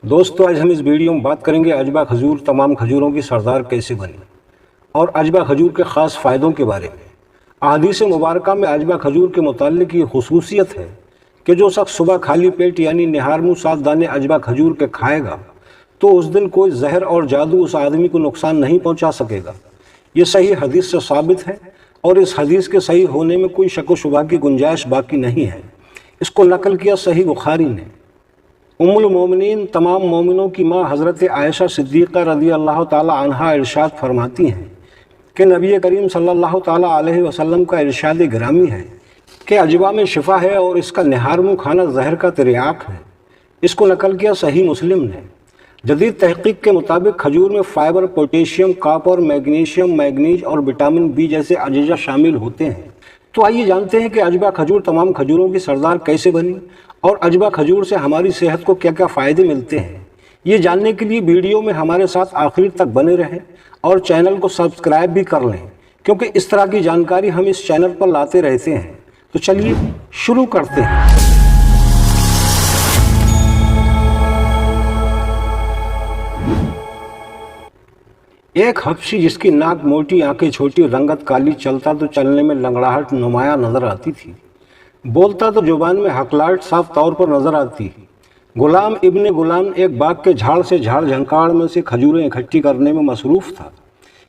دوستو آج ہم اس ویڈیو میں بات کریں گے عجبہ کھجور تمام کھجوروں کی سردار کیسے بنی اور عجبہ کھجور کے خاص فائدوں کے بارے میں۔ احادیث مبارکہ میں عجبہ کھجور کے متعلق یہ خصوصیت ہے کہ جو شخص صبح خالی پیٹ یعنی نہار منہ 7 دانے عجبہ کھجور کے کھائے گا تو اس دن کوئی زہر اور جادو اس آدمی کو نقصان نہیں پہنچا سکے گا۔ یہ صحیح حدیث سے ثابت ہے اور اس حدیث کے صحیح ہونے میں کوئی شک و شبہ کی گنجائش باقی نہیں ہے۔ اس کو نقل کیا صحیح بخاری نے۔ ام المومنین تمام مومنوں کی ماں حضرت عائشہ صدیقہ رضی اللہ تعالی عنہا ارشاد فرماتی ہیں کہ نبی کریم صلی اللہ تعالی علیہ وسلم کا ارشاد گرامی ہے کہ عجبہ میں شفا ہے اور اس کا نہار منہ کھانا زہر کا تریاق ہے۔ اس کو نقل کیا صحیح مسلم نے۔ جدید تحقیق کے مطابق کھجور میں fibre, potassium, copper, magnesium, manganese اور وٹامن بی جیسے اجزا شامل ہوتے ہیں۔ تو آئیے جانتے ہیں کہ عجبہ کھجور تمام کھجوروں کی سردار کیسے بنی اور عجبہ کھجور سے ہماری صحت کو کیا کیا فائدے ملتے ہیں۔ یہ جاننے کے لیے ویڈیو میں ہمارے ساتھ آخر تک بنے رہیں اور چینل کو سبسکرائب بھی کر لیں، کیونکہ اس طرح کی جانکاری ہم اس چینل پر لاتے رہتے ہیں۔ تو چلیے شروع کرتے ہیں۔ ایک حبشی جس کی ناک موٹی، آنکھیں چھوٹی، رنگت کالی، چلتا تو چلنے میں لنگڑاہٹ نمایاں نظر آتی تھی، بولتا تو زبان میں ہکلاہٹ صاف طور پر نظر آتی۔ غلام ابن غلام ایک باغ کے جھاڑ سے جھاڑ جھنکاڑ میں سے کھجوریں اکٹھی کرنے میں مصروف تھا۔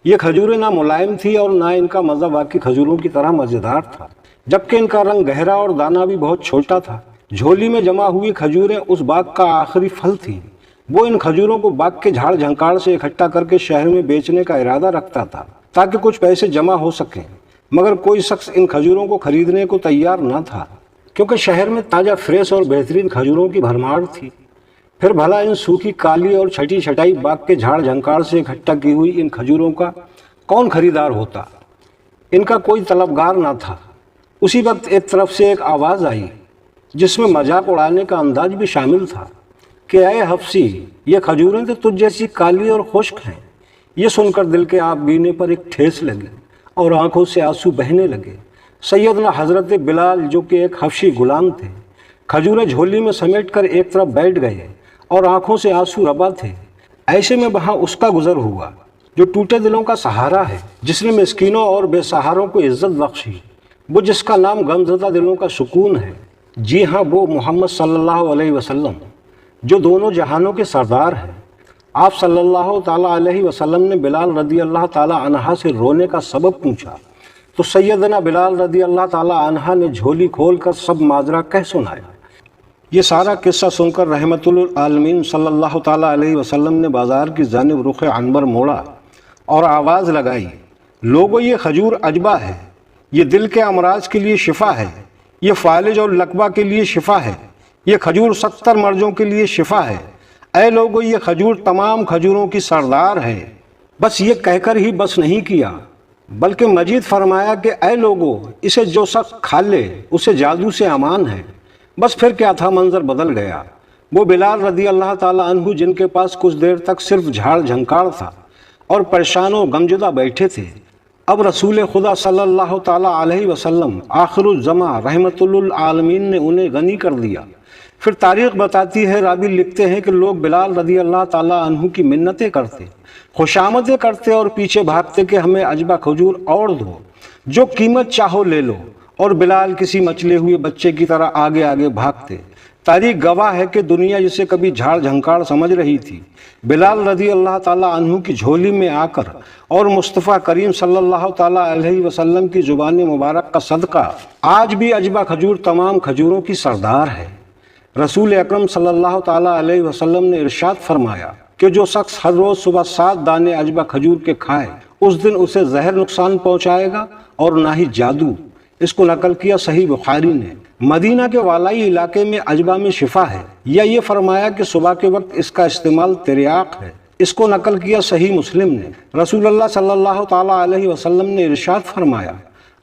یہ کھجوریں نہ ملائم تھی اور نہ ان کا مزہ باقی کھجوروں کی طرح مزیدار تھا، جبکہ ان کا رنگ گہرا اور دانہ بھی بہت چھوٹا تھا۔ جھولی میں جمع ہوئی کھجوریں اس باغ کا آخری پھل تھیں۔ وہ ان کھجوروں کو باغ کے جھاڑ جھنکاڑ سے اکٹھا کر کے شہر میں بیچنے کا ارادہ رکھتا تھا تاکہ کچھ پیسے جمع ہو سکیں، مگر کوئی شخص ان کھجوروں کو خریدنے کو تیار نہ تھا، کیونکہ شہر میں تازہ، فریش اور بہترین کھجوروں کی بھرمار تھی۔ پھر بھلا ان سوکھی، کالی اور چھٹی چھٹائی باغ کے جھاڑ جھنکاڑ سے اکٹھا کی ہوئی ان کھجوروں کا کون خریدار ہوتا؟ ان کا کوئی طلبگار نہ تھا۔ اسی وقت ایک طرف سے ایک آواز آئی جس میں مذاق اڑانے کا انداز بھی شامل تھا کہ اے حبشی، یہ کھجوریں تو تجھ جیسی کالی اور خشک ہیں۔ یہ سن کر دل کے آپ بینے پر ایک ٹھیس لگی اور آنکھوں سے آنسو بہنے لگے۔ سیدنا حضرت بلال جو کہ ایک حبشی غلام تھے، کھجوریں جھولی میں سمیٹ کر ایک طرف بیٹھ گئے اور آنکھوں سے آنسو روا تھے۔ ایسے میں وہاں اس کا گزر ہوا جو ٹوٹے دلوں کا سہارا ہے، جس نے مسکینوں اور بے سہاروں کو عزت بخشی، وہ جس کا نام غمزدہ دلوں کا سکون ہے۔ جی ہاں، وہ محمد صلی اللہ علیہ وسلم جو دونوں جہانوں کے سردار ہیں۔ آپ صلی اللہ تعالیٰ علیہ وسلم نے بلال رضی اللہ تعالیٰ عنہ سے رونے کا سبب پوچھا تو سیدنا بلال رضی اللہ تعالیٰ عنہ نے جھولی کھول کر سب ماجرا کہہ سنایا۔ یہ سارا قصہ سن کر رحمت للعالمین صلی اللہ تعالیٰ علیہ وسلم نے بازار کی جانب رخ عنبر موڑا اور آواز لگائی، لوگو یہ کھجور عجبہ ہے، یہ دل کے امراض کے لیے شفا ہے، یہ فالج اور لقبہ کے لیے شفا ہے، یہ کھجور 70 مرضوں کے لیے شفا ہے۔ اے لوگو، یہ کھجور تمام کھجوروں کی سردار ہے۔ بس یہ کہہ کر ہی بس نہیں کیا، بلکہ مزید فرمایا کہ اے لوگو، اسے جو شخص کھا لے اسے جادو سے امان ہے۔ بس پھر کیا تھا، منظر بدل گیا۔ وہ بلال رضی اللہ تعالیٰ عنہ جن کے پاس کچھ دیر تک صرف جھاڑ جھنکاڑ تھا اور پریشان و غمزدہ بیٹھے تھے، اب رسول خدا صلی اللہ تعالیٰ علیہ وسلم آخر الزماں رحمت للعالمین نے انہیں غنی کر دیا۔ پھر تاریخ بتاتی ہے، راوی لکھتے ہیں کہ لوگ بلال رضی اللہ تعالیٰ عنہ کی منتیں کرتے، خوشامدیں کرتے اور پیچھے بھاگتے کہ ہمیں عجبہ کھجور اور دو، جو قیمت چاہو لے لو، اور بلال کسی مچلے ہوئے بچے کی طرح آگے آگے بھاگتے۔ تاریخ گواہ ہے کہ دنیا جسے کبھی جھاڑ جھنکاڑ سمجھ رہی تھی، بلال رضی اللہ تعالیٰ عنہ کی جھولی میں آ کر اور مصطفیٰ کریم صلی اللہ تعالیٰ علیہ وسلم کی زبان مبارک کا صدقہ آج بھی عجبہ کھجور تمام کھجوروں کی سردار ہے۔ رسول اکرم صلی اللہ تعالیٰ علیہ وسلم نے ارشاد فرمایا کہ جو شخص ہر روز صبح 7 دانے عجبہ کھجور کے کھائے، اس دن اسے زہر نقصان پہنچائے گا اور نہ ہی جادو۔ اس کو نقل کیا صحیح بخاری نے۔ مدینہ کے والائی علاقے میں عجبہ میں شفا ہے، یا یہ فرمایا کہ صبح کے وقت اس کا استعمال تریاق ہے۔ اس کو نقل کیا صحیح مسلم نے۔ رسول اللہ صلی اللہ تعالیٰ علیہ وسلم نے ارشاد فرمایا،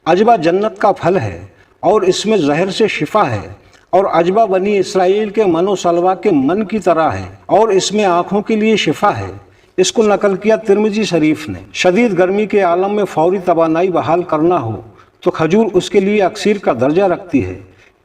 عجبہ جنت کا پھل ہے اور اس میں زہر سے شفا ہے، اور عجبہ بنی اسرائیل کے من و سلوا کے من کی طرح ہے اور اس میں آنکھوں کے لیے شفا ہے۔ اس کو نقل کیا ترمذی شریف نے۔ شدید گرمی کے عالم میں فوری توانائی بحال کرنا ہو تو کھجور اس کے لیے اکسیر کا درجہ رکھتی ہے۔